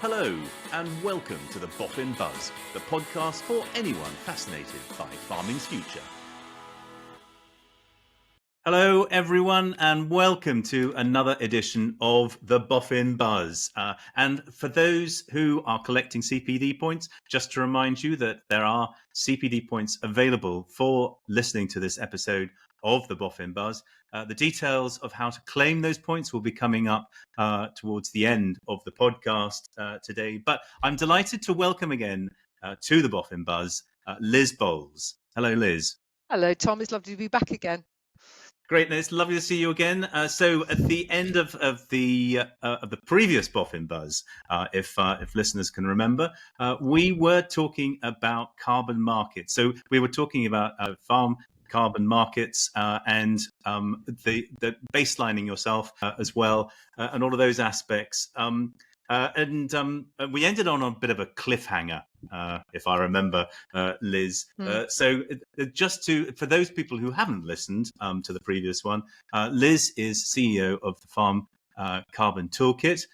Hello, and welcome to the Boffin Buzz, the podcast for anyone fascinated by farming's future. Hello, everyone, and welcome to another edition of the Boffin Buzz. And for those who are collecting CPD points, just to remind you that there are CPD points available for listening to this episode of the Boffin Buzz. The details of how to claim those points will be coming up towards the end of the podcast today. But I'm delighted to welcome again to the Boffin Buzz Liz Bowles. Hello, Liz. Hello, Tom. It's lovely to be back again. Great, it's lovely to see you again. So, at the end of the previous Boffin Buzz, if listeners can remember, we were talking about carbon markets. So, we were talking about farm carbon markets and the baselining yourself as well, and all of those aspects. And we ended on a bit of a cliffhanger, if I remember, Liz. So just for those people who haven't listened to the previous one, Liz is CEO of the Farm Carbon Toolkit,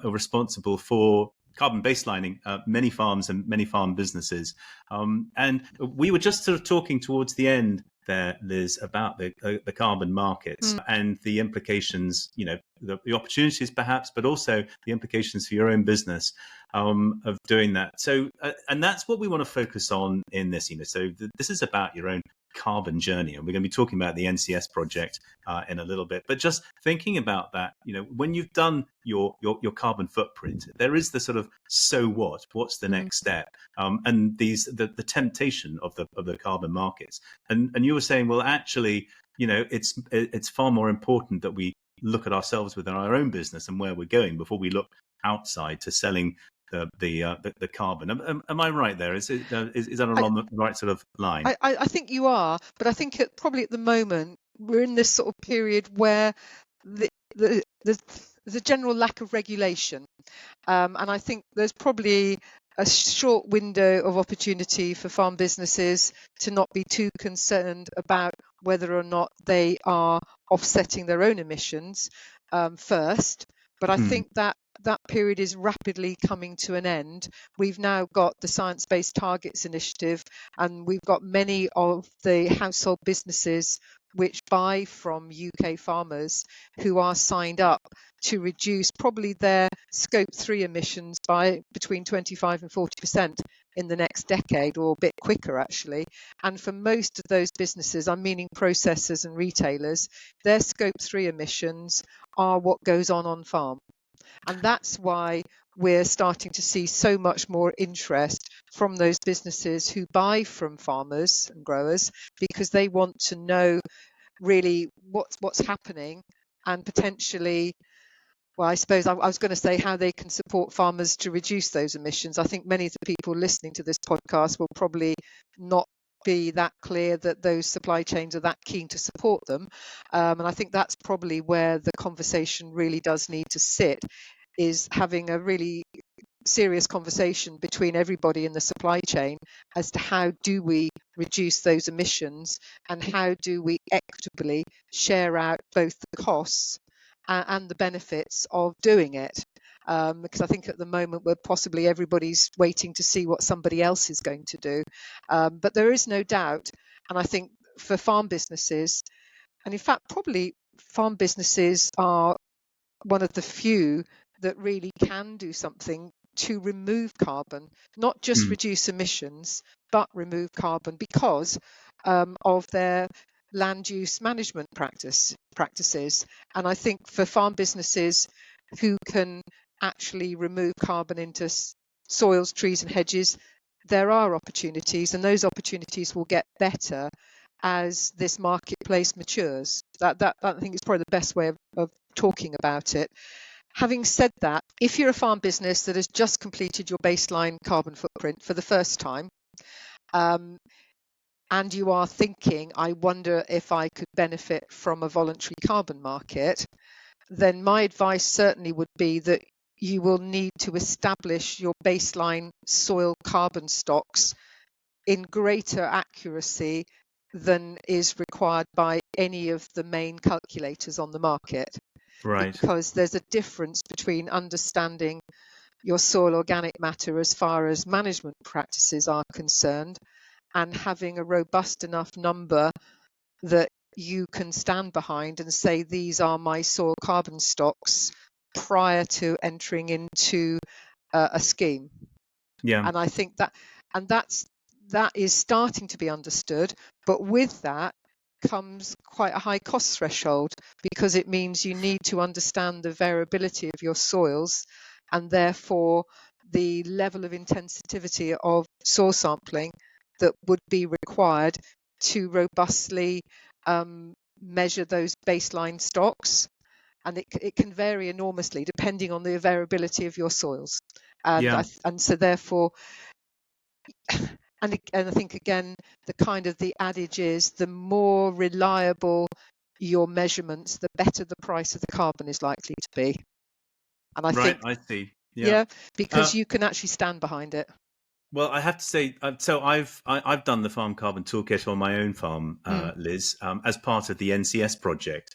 responsible for carbon baselining many farms and many farm businesses. And we were just sort of talking towards the end there, Liz, about the carbon markets and the implications, the opportunities perhaps, but also the implications for your own business of doing that. So, and that's what we want to focus on in this, So this is about your own carbon journey, and we're going to be talking about the NCS project in a little bit. But just thinking about that, when you've done your carbon footprint, there is the sort of so what's the next step, and the temptation of the carbon markets, and you were saying, well, actually, it's far more important that we look at ourselves within our own business and where we're going before we look outside to selling the carbon. Am I right there? Is that along the right sort of line? I think you are, but I think probably at the moment we're in this sort of period where there's a general lack of regulation, and I think there's probably a short window of opportunity for farm businesses to not be too concerned about whether or not they are offsetting their own emissions first. But I think that period is rapidly coming to an end. We've now got the Science Based Targets Initiative, and we've got many of the household businesses which buy from UK farmers who are signed up to reduce probably their Scope 3 emissions by between 25 and 40% in the next decade, or a bit quicker actually. And for most of those businesses, I'm meaning processors and retailers, their Scope 3 emissions are what goes on farm. And that's why we're starting to see so much more interest from those businesses who buy from farmers and growers, because they want to know really what's happening, and potentially, well, I suppose I was going to say how they can support farmers to reduce those emissions. I think many of the people listening to this podcast will probably not be that clear that those supply chains are that keen to support them. And I think that's probably where the conversation really does need to sit, is having a really serious conversation between everybody in the supply chain as to how do we reduce those emissions, and how do we equitably share out both the costs and the benefits of doing it. Because I think at the moment everybody's waiting to see what somebody else is going to do. But there is no doubt, and I think for farm businesses, and in fact probably farm businesses are one of the few that really can do something to remove carbon, not just reduce emissions, but remove carbon because of their land use management practices. And I think for farm businesses who can actually remove carbon into soils, trees and hedges, there are opportunities, and those opportunities will get better as this marketplace matures. That I think is probably the best way of talking about it. Having said that, if you're a farm business that has just completed your baseline carbon footprint for the first time, and you are thinking, I wonder if I could benefit from a voluntary carbon market, then my advice certainly would be that you will need to establish your baseline soil carbon stocks in greater accuracy than is required by any of the main calculators on the market. Right. Because there's a difference between understanding your soil organic matter as far as management practices are concerned, and having a robust enough number that you can stand behind and say, these are my soil carbon stocks prior to entering into a scheme. Yeah. And I think that is starting to be understood, but with that comes quite a high cost threshold, because it means you need to understand the variability of your soils, and therefore the level of intensivity of soil sampling that would be required to robustly measure those baseline stocks. And it can vary enormously depending on the variability of your soils. And Yeah. and so therefore, and I think again, the adage is, the more reliable your measurements, the better the price of the carbon is likely to be. And I Right. think, I see. Yeah. yeah, because Uh, you can actually stand behind it. Well, I have to say, so I've done the Farm Carbon Toolkit on my own farm, Mm. Liz, as part of the NCS project.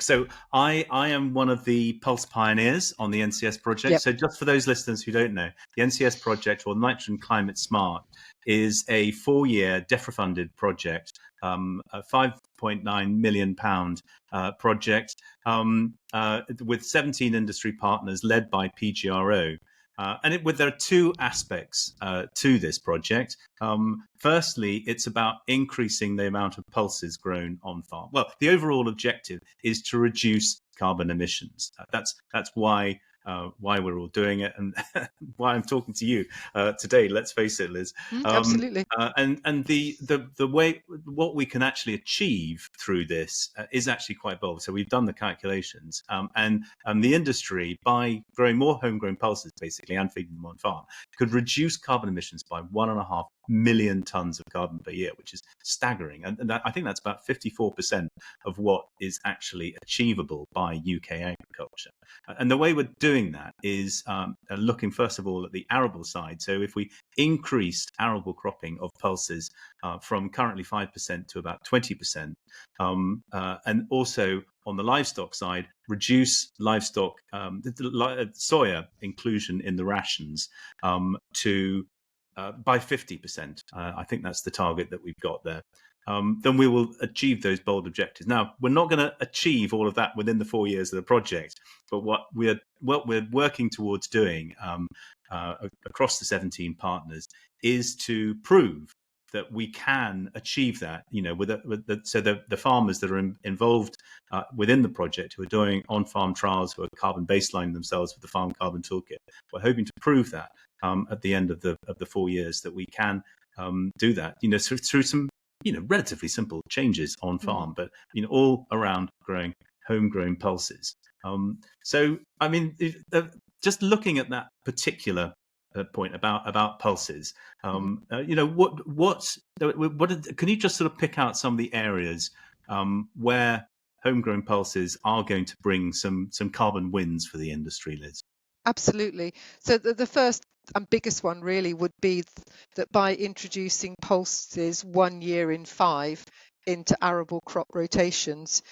So I am one of the Pulse pioneers on the NCS project. Yep. So just for those listeners who don't know, the NCS project, or Nitrogen Climate Smart, is a 4-year DEFRA-funded project, a £5.9 million project, with 17 industry partners led by PGRO. There are two aspects to this project. Firstly, it's about increasing the amount of pulses grown on farm. Well, the overall objective is to reduce carbon emissions. That's why we're all doing it, and why I'm talking to you today. Let's face it, Liz. Absolutely. And the way, what we can actually achieve through this is actually quite bold. So we've done the calculations, and the industry, by growing more homegrown pulses, basically, and feeding them on farm, could reduce carbon emissions by 1.5 million tons of carbon per year, which is staggering. And I think that's about 54% of what is actually achievable by UK agriculture. And the way we're doing that is looking, first of all, at the arable side. So if we increased arable cropping of pulses from currently 5% to about 20%, and also on the livestock side, reduce livestock soya inclusion in the rations to by 50%. I think that's the target that we've got there. Then we will achieve those bold objectives. Now, we're not going to achieve all of that within the 4 years of the project, but what we're working towards doing across the 17 partners is to prove that we can achieve that. So the farmers that are involved within the project, who are doing on-farm trials, who are carbon baselining themselves with the Farm Carbon Toolkit, we're hoping to prove that at the end of the 4 years, that we can do that. Through some relatively simple changes on farm, but all around growing homegrown pulses. So I mean, just looking at that particular point about pulses, can you just sort of pick out some of the areas where homegrown pulses are going to bring some carbon wins for the industry, Liz? Absolutely. So the first and biggest one really would be that by introducing pulses 1 year in 5 into arable crop rotations,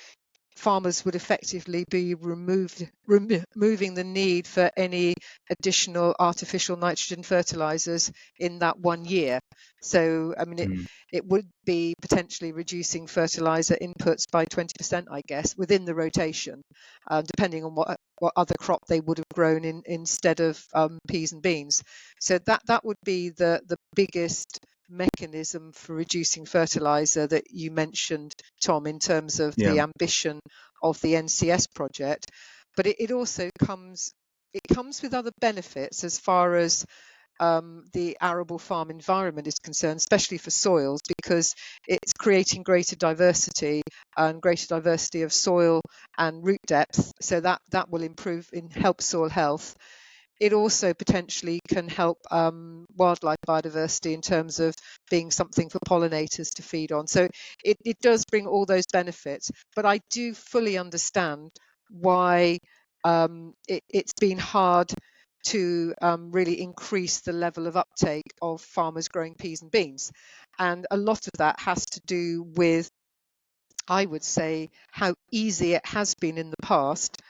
farmers would effectively be removing the need for any additional artificial nitrogen fertilizers in that 1 year. So, I mean, it would be potentially reducing fertilizer inputs by 20%, I guess, within the rotation, depending on what other crop they would have grown instead of peas and beans. So that would be the biggest mechanism for reducing fertilizer that you mentioned, Tom, in terms of the ambition of the NCS project. But it also comes with other benefits as far as the arable farm environment is concerned, especially for soils, because it's creating greater diversity of soil and root depth, so that will help soil health. It also potentially can help wildlife biodiversity in terms of being something for pollinators to feed on. So it does bring all those benefits, but I do fully understand why it's been hard to really increase the level of uptake of farmers growing peas and beans. And a lot of that has to do with, I would say, how easy it has been in the past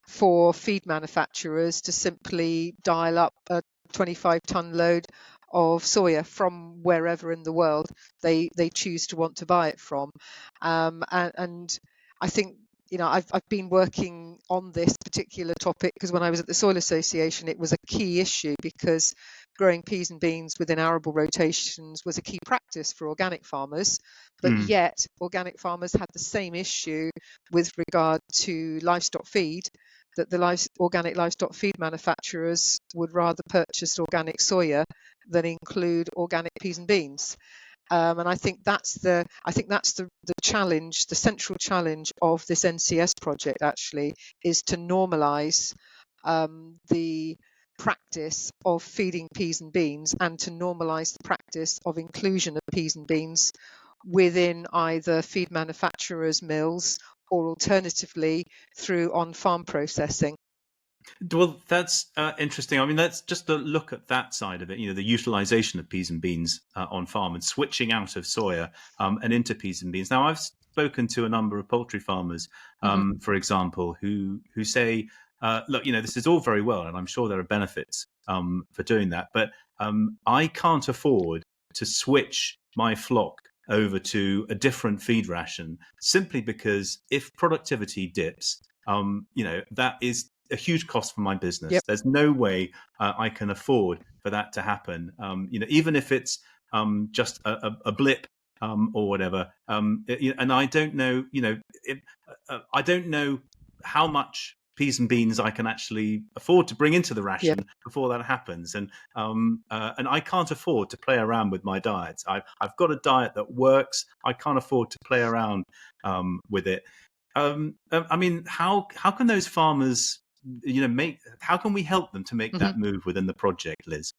for feed manufacturers to simply dial up a 25-ton load of soya from wherever in the world they choose to want to buy it from. And I think, I've been working on this particular topic because when I was at the Soil Association, it was a key issue because growing peas and beans within arable rotations was a key practice for organic farmers, but yet organic farmers had the same issue with regard to livestock feed, that the organic livestock feed manufacturers would rather purchase organic soya than include organic peas and beans. And I think that's the challenge, the central challenge of this NCS project actually, is to normalise the practice of feeding peas and beans and to normalise the practice of inclusion of peas and beans within either feed manufacturers' mills or alternatively through on-farm processing. Well, that's interesting. I mean, let's just look at that side of it. The utilization of peas and beans on farm and switching out of soya and into peas and beans. Now, I've spoken to a number of poultry farmers, for example, who say, look, this is all very well, and I'm sure there are benefits for doing that, but I can't afford to switch my flock over to a different feed ration simply because if productivity dips, that is a huge cost for my business. Yep. There's no way I can afford for that to happen. Even if it's just a blip or whatever. And I don't know, I don't know how much peas and beans I can actually afford to bring into the ration before that happens. And I can't afford to play around with my diets. I've got a diet that works. I can't afford to play around with it. I mean, how can those farmers, how can we help them to make that move within the project, Liz?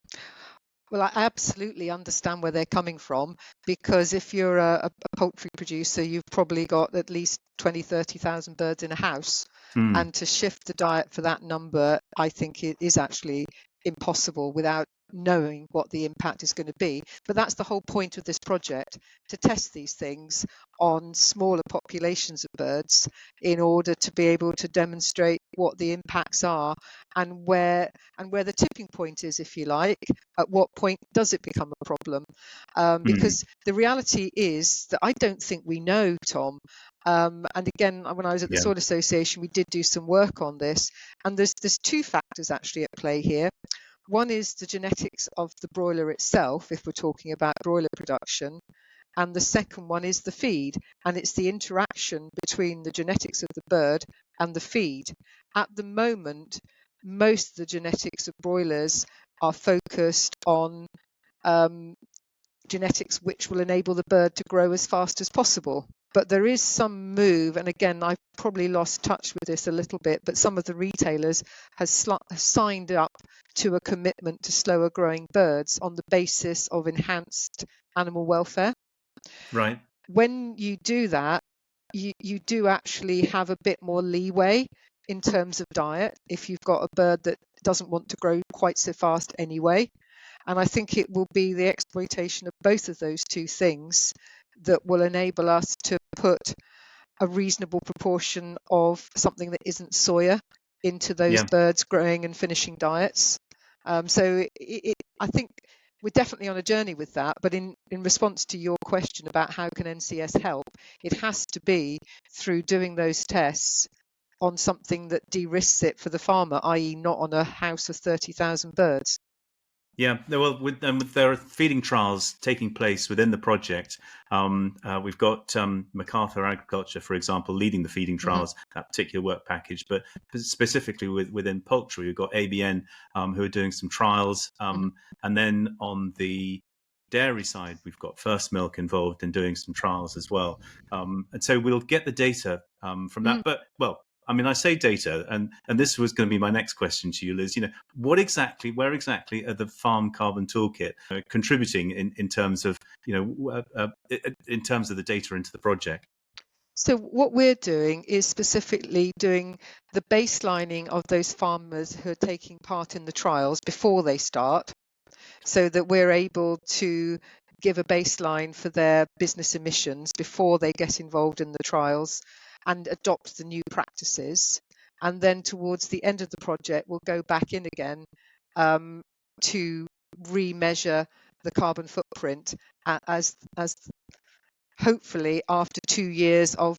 Well, I absolutely understand where they're coming from, because if you're a poultry producer, you've probably got at least 20, 30,000 birds in a house. And to shift the diet for that number, I think it is actually impossible without knowing what the impact is going to be. But that's the whole point of this project, to test these things on smaller populations of birds in order to be able to demonstrate what the impacts are and where the tipping point is, if you like. At what point does it become a problem? Because the reality is that I don't think we know, Tom. And again, when I was at the Soil Association, we did do some work on this, and there's two factors actually at play here. One is the genetics of the broiler itself, if we're talking about broiler production, and the second one is the feed, and it's the interaction between the genetics of the bird and the feed. At the moment, most of the genetics of broilers are focused on genetics which will enable the bird to grow as fast as possible. But there is some move, and again, I've probably lost touch with this a little bit, but some of the retailers have signed up to a commitment to slower growing birds on the basis of enhanced animal welfare. Right. When you do that, you do actually have a bit more leeway in terms of diet if you've got a bird that doesn't want to grow quite so fast anyway. And I think it will be the exploitation of both of those two things that will enable us to put a reasonable proportion of something that isn't soya into those birds growing and finishing diets. So I think we're definitely on a journey with that. But in response to your question about how can NCS help, it has to be through doing those tests on something that de-risks it for the farmer, i.e. not on a house of 30,000 birds. Yeah, well, there are feeding trials taking place within the project. We've got MacArthur Agriculture, for example, leading the feeding trials, that particular work package. But specifically within poultry, we've got ABN who are doing some trials. And then on the dairy side, we've got First Milk involved in doing some trials as well. And so we'll get the data from that. But, well, I mean, I say data, and this was going to be my next question to you, Liz. Where exactly are the Farm Carbon Toolkit contributing in terms of, in terms of the data into the project? So what we're doing is specifically doing the baselining of those farmers who are taking part in the trials before they start, so that we're able to give a baseline for their business emissions before they get involved in the trials and adopt the new practices. and then towards the end of the project, we'll go back in again to remeasure the carbon footprint as hopefully after 2 years of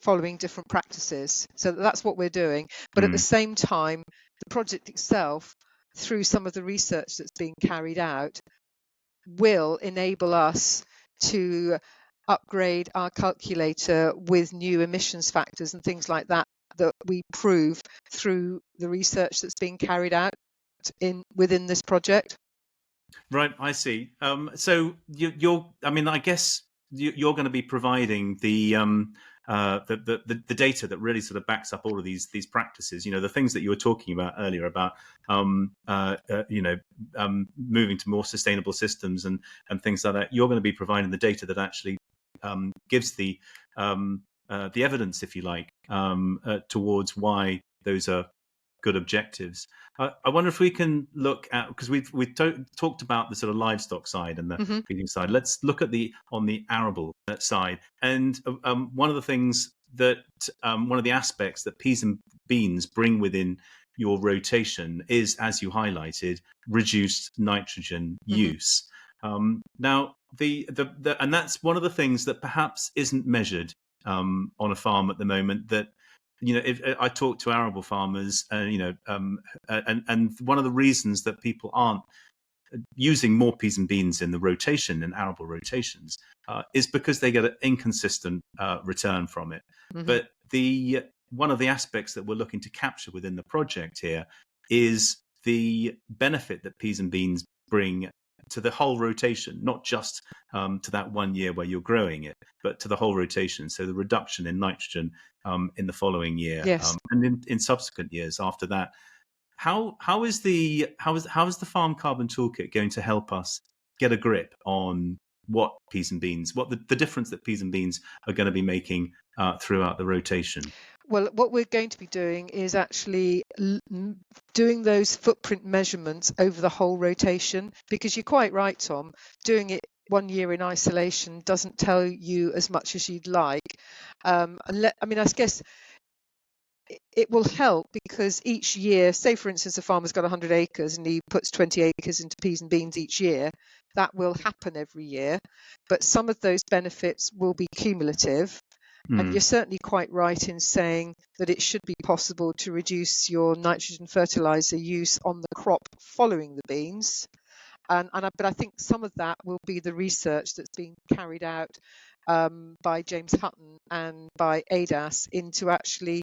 following different practices. So that's what we're doing. But at the same time, the project itself, through some of the research that's being carried out, will enable us to upgrade our calculator with new emissions factors and things like that we prove through the research that's being carried out within this project. Right, I see. So I mean, I guess you're going to be providing the data that really sort of backs up all of these practices. The things that you were talking about earlier about moving to more sustainable systems and things like that. You're going to be providing the data that actually gives the evidence, if you like, towards why those are good objectives. I wonder if we can look at, because we've talked about the sort of livestock side and the feeding side. Let's look at on the arable side. And one of the things that one of the aspects that peas and beans bring within your rotation is, as you highlighted, reduced nitrogen use. Now, and that's one of the things that perhaps isn't measured on a farm at the moment. That if I talk to arable farmers, and one of the reasons that people aren't using more peas and beans in the rotation, in arable rotations, is because they get an inconsistent return from it. But one of the aspects that we're looking to capture within the project here is the benefit that peas and beans bring to the whole rotation, not just to that 1 year where you're growing it, but to the whole rotation. So the reduction in nitrogen in the following year, yes. And in subsequent years after that. How is the Farm Carbon Toolkit going to help us get a grip on what peas and beans, what the difference that peas and beans are going to be making throughout the rotation? Well, what we're going to be doing is actually doing those footprint measurements over the whole rotation, because you're quite right, Tom, doing it 1 year in isolation doesn't tell you as much as you'd like. I guess it will help, because each year, say for instance, a farmer's got 100 acres and he puts 20 acres into peas and beans each year. That will happen every year, but some of those benefits will be cumulative. And you're certainly quite right in saying that it should be possible to reduce your nitrogen fertilizer use on the crop following the beans. But I think some of that will be the research that's being carried out by James Hutton and by ADAS into actually,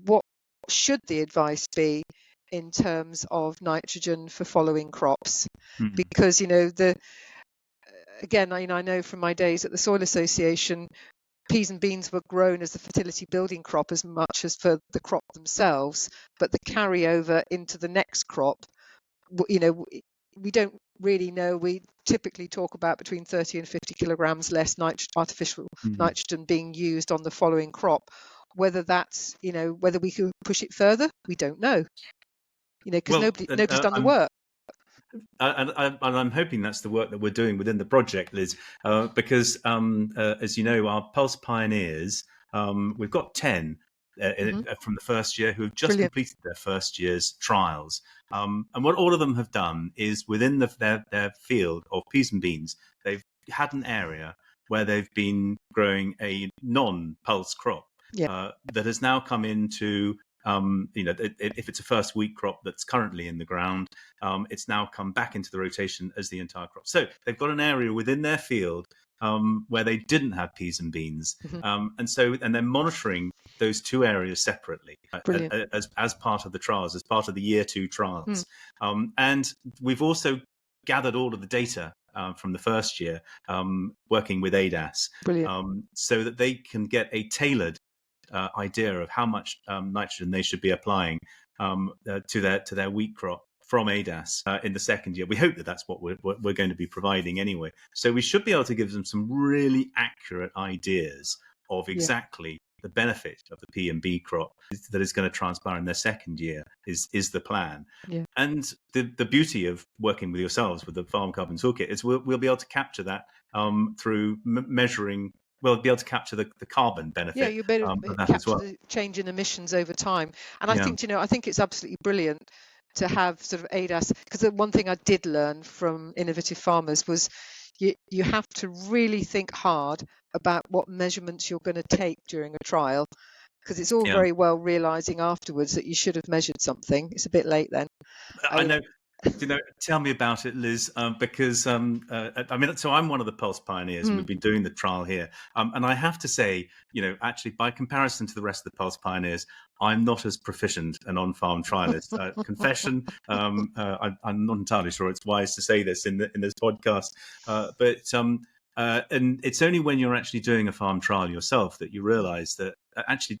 what should the advice be in terms of nitrogen for following crops? Because, again, I know from my days at the Soil Association, peas and beans were grown as a fertility building crop as much as for the crop themselves, but the carryover into the next crop, we don't really know. We typically talk about between 30 and 50 kilograms less artificial nitrogen being used on the following crop. Whether that's, whether we can push it further, we don't know, because nobody's done the work. And I'm hoping that's the work that we're doing within the project, Liz, because as you know, our Pulse Pioneers, we've got 10 from the first year who have just completed their first year's trials. And what all of them have done is within their field of peas and beans, they've had an area where they've been growing a non-pulse crop that has now come into if it's a first wheat crop that's currently in the ground, it's now come back into the rotation as the entire crop. So they've got an area within their field where they didn't have peas and beans, and they're monitoring those two areas separately as part of the trials, as part of the year 2 trials. And we've also gathered all of the data from the first year, working with ADAS, so that they can get a tailored idea of how much nitrogen they should be applying to their wheat crop from ADAS in the second year. We hope that that's what we're going to be providing anyway. So we should be able to give them some really accurate ideas of exactly the benefit of the P and B crop that is going to transpire in their second year is the plan. And the beauty of working with yourselves with the Farm Carbon Toolkit is we'll be able to capture that through measuring we'll be able to capture the carbon Yeah, benefit you better of that as capture well. the change in emissions over time. And I Yeah, think, I think it's absolutely brilliant to have sort of ADAS, because the one thing I did learn from Innovative Farmers was you have to really think hard about what measurements you're going to take during a trial, because it's all yeah. very well realizing afterwards that you should have measured something. It's a bit late then. I You know, know. Tell me about it, Liz, because I mean, so I'm one of the Pulse pioneers, and mm, we've been doing the trial here. And I have to say, actually, by comparison to the rest of the Pulse pioneers, I'm not as proficient an on-farm trialist. Confession, I'm not entirely sure it's wise to say this in this podcast, but and it's only when you're actually doing a farm trial yourself that you realise that actually,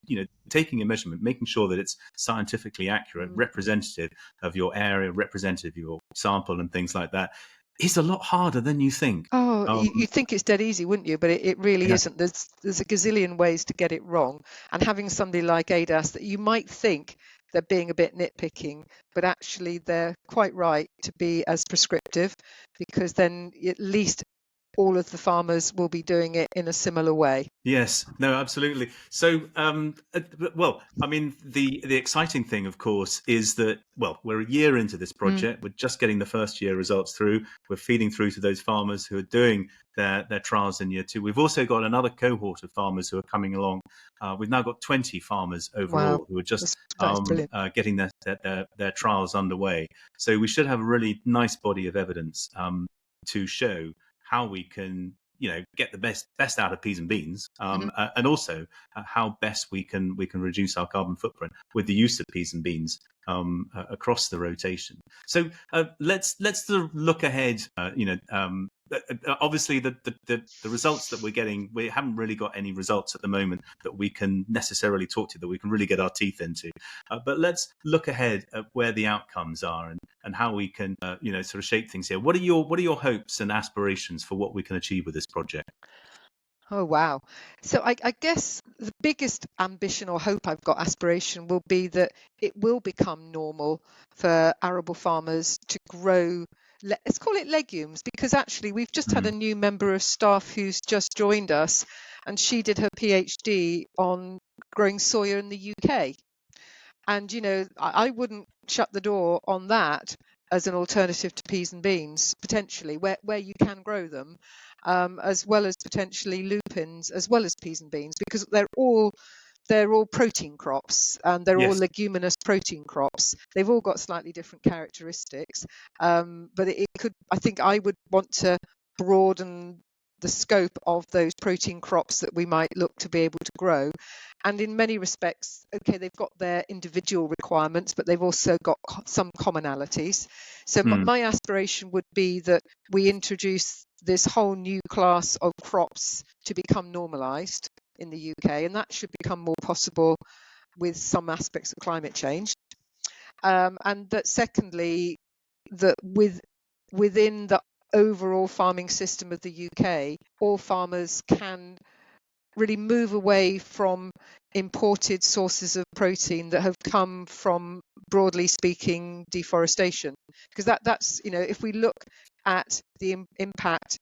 taking a measurement, making sure that it's scientifically accurate, mm. representative of your area, representative of your sample, and things like that, is a lot harder than you think. Oh, Um, you'd think it's dead easy, wouldn't you? But it really yeah, isn't. There's a gazillion ways to get it wrong. And having somebody like ADAS that you might think they're being a bit nitpicking, but actually they're quite right to be as prescriptive, because then at least all of the farmers will be doing it in a similar way. yes, no, absolutely. So, well, I mean, the exciting thing, of course, is that, well, we're a year into this Mm. project. We're just getting the first year results through. We're feeding through to those farmers who are doing their trials in year two. We've also got another cohort of farmers who are coming along. We've now got 20 farmers Wow, overall who are just that's brilliant. getting their trials underway. So we should have a really nice body of evidence to show how we can get the best out of peas and beans, Hmm. and also how best we can reduce our carbon footprint with the use of peas and beans across the rotation. So let's sort of look ahead. Obviously the results that we're getting, we haven't really got any results at the moment that we can necessarily talk to, that we can really get our teeth into, but let's look ahead at where the outcomes are, and how we can sort of shape things here. What are your hopes and aspirations for what we can achieve with this project? Oh, wow. So I guess the biggest ambition or hope I've got, aspiration, will be that it will become normal for arable farmers to grow, let's call it legumes, because actually we've just had a new member of staff who's just joined us, and she did her PhD on growing soya in the UK. And, I wouldn't shut the door on that as an alternative to peas and beans, potentially, where you can grow them, as well as potentially lupins, as well as peas and beans, because they're all protein crops, and they're all Yes. leguminous protein crops. They've all got slightly different characteristics, but it could. I think I would want to broaden the scope of those protein crops that we might look to be able to grow. And in many respects, okay, they've got their individual requirements, but they've also got some commonalities. So my aspiration would be that we introduce this whole new class of crops to become normalized in the UK, and that should become more possible with some aspects of climate change. And that secondly, that within the overall farming system of the UK, all farmers can really move away from imported sources of protein that have come from, broadly speaking, deforestation. Because that's, if we look at the impact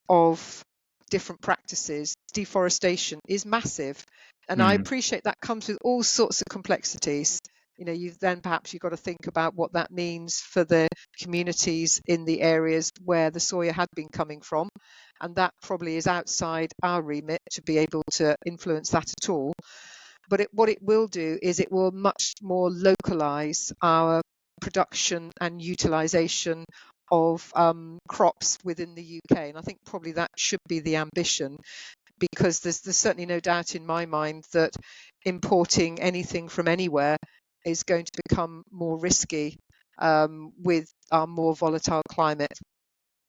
of different practices, deforestation is massive. And I appreciate that comes with all sorts of complexities. You've got to think about what that means for the communities in the areas where the soya had been coming from. And that probably is outside our remit to be able to influence that at all. But what it will do is it will much more localize our production and utilization of crops within the UK. And I think probably that should be the ambition, because there's certainly no doubt in my mind that importing anything from anywhere is going to become more risky with our more volatile climate.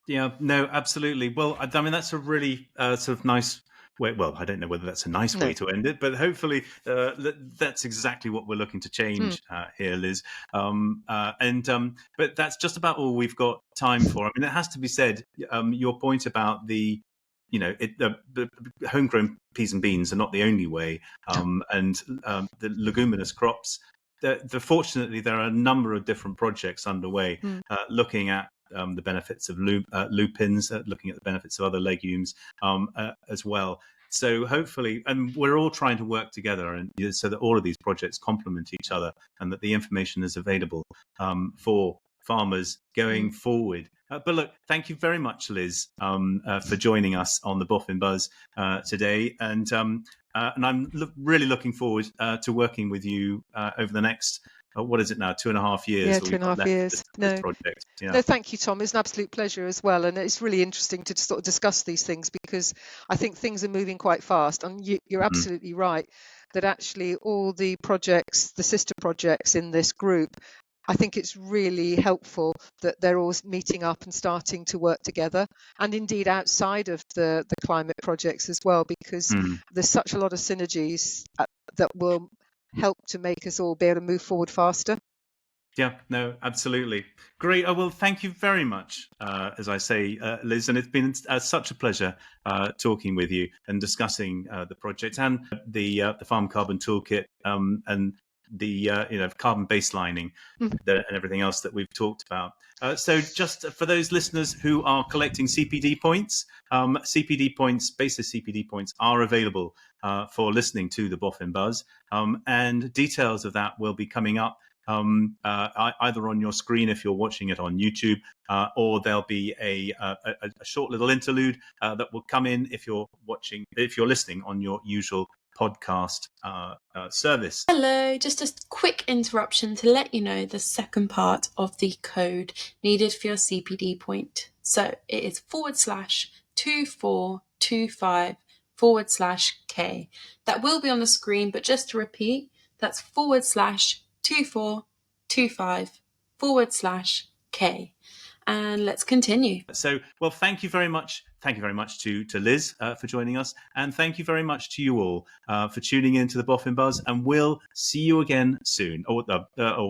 Yeah, no, absolutely. Well, I mean, that's a really sort of nice way. Well, I don't know whether that's a nice way to end it, but hopefully that's exactly what we're looking to change here, Liz. But that's just about all we've got time for. I mean, it has to be said, your point about the homegrown peas and beans are not the only way, and the leguminous crops. Fortunately, there are a number of different projects underway looking at the benefits of lupins, looking at the benefits of other legumes as well. So hopefully, and we're all trying to work together, and so that all of these projects complement each other, and that the information is available for farmers going forward. But look, thank you very much, Liz, for joining us on the Boffin Buzz today, and I'm really looking forward to working with you over the next. What is it now? 2.5 years. Yeah, 2.5 years. This project. Yeah. No, thank you, Tom. It's an absolute pleasure as well, and it's really interesting to sort of discuss these things, because I think things are moving quite fast, and you're absolutely right that actually all the projects, the sister projects in this group, I think it's really helpful that they're all meeting up and starting to work together, and indeed outside of the climate projects as well, because there's such a lot of synergies that will help to make us all be able to move forward faster. Yeah, no, absolutely. Great. Oh, well, thank you very much, as I say, Liz. And it's been such a pleasure talking with you and discussing the project and the Farm Carbon Toolkit and the carbon baselining and everything else that we've talked about. So just for those listeners who are collecting CPD points, basis CPD points are available for listening to the Boffin Buzz, and details of that will be coming up either on your screen if you're watching it on YouTube, or there'll be a short little interlude that will come in if you're listening on your usual podcast service. Hello, just a quick interruption to let you know the second part of the code needed for your CPD point. So it is /2425/K. That will be on the screen, but just to repeat, that's /2425/K. And let's continue. So, well, thank you very much. Thank you very much to Liz for joining us. And thank you very much to you all for tuning in to the Boffin Buzz. And we'll see you again soon. Or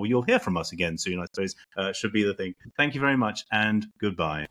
you'll hear from us again soon, I suppose, should be the thing. Thank you very much and goodbye.